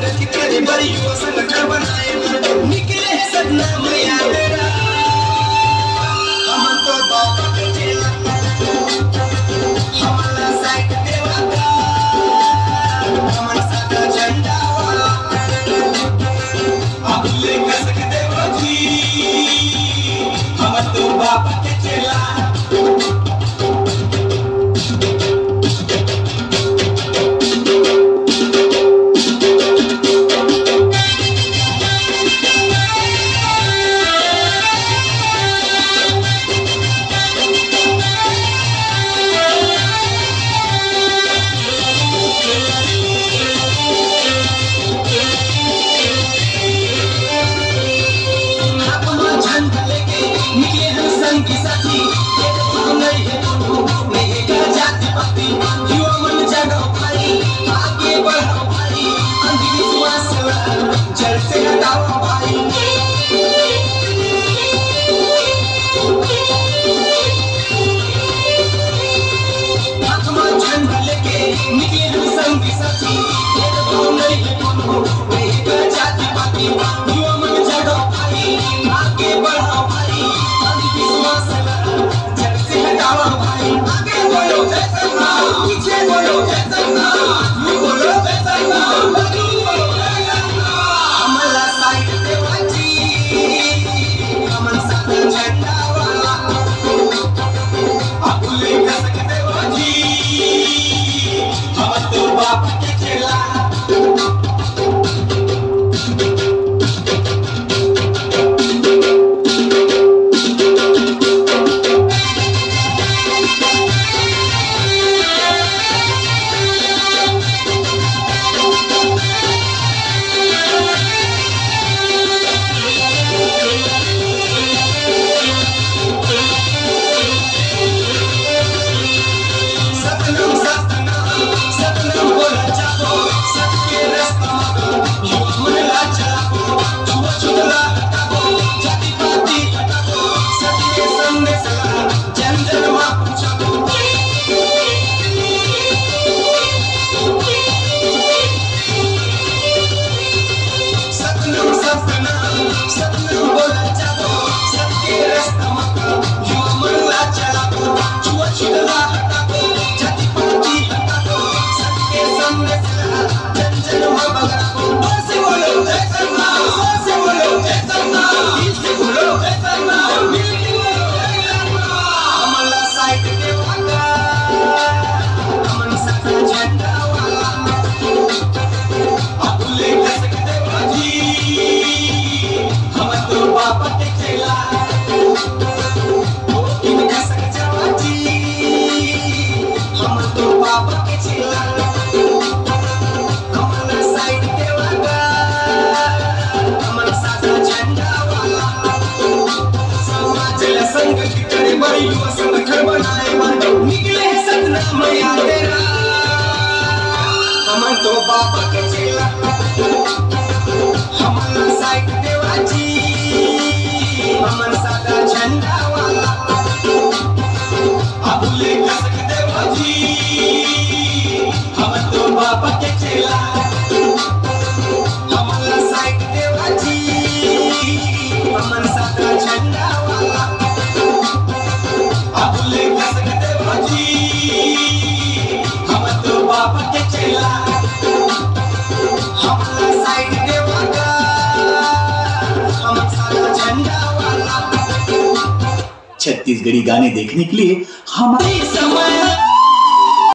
संगत करे बरियो संगठन बनाए निकले है सदनाम याद तेरा हम तो बाप के चेला हमारा साइड देवा का हमारा सादा झंडा वाला अब ले कसक देवा जी हम तो बाप के चेला संगठन बनाए निकले है सदनाम याद तेरा हम तो बाप के चेला हमारा साइड देवा जी हमन सादा झंडा वाला अब ले कसक देवा जी हम तो बाप के चेला हमारा साइड देवा जी हमन सादा झंडा वाला अब ले कसक देवा जी हम तो बाप के चेला हमारा साइड देवा का हम सादा झंडा वाला। छत्तीसगढ़ी गाने देखने के लिए हमारे समय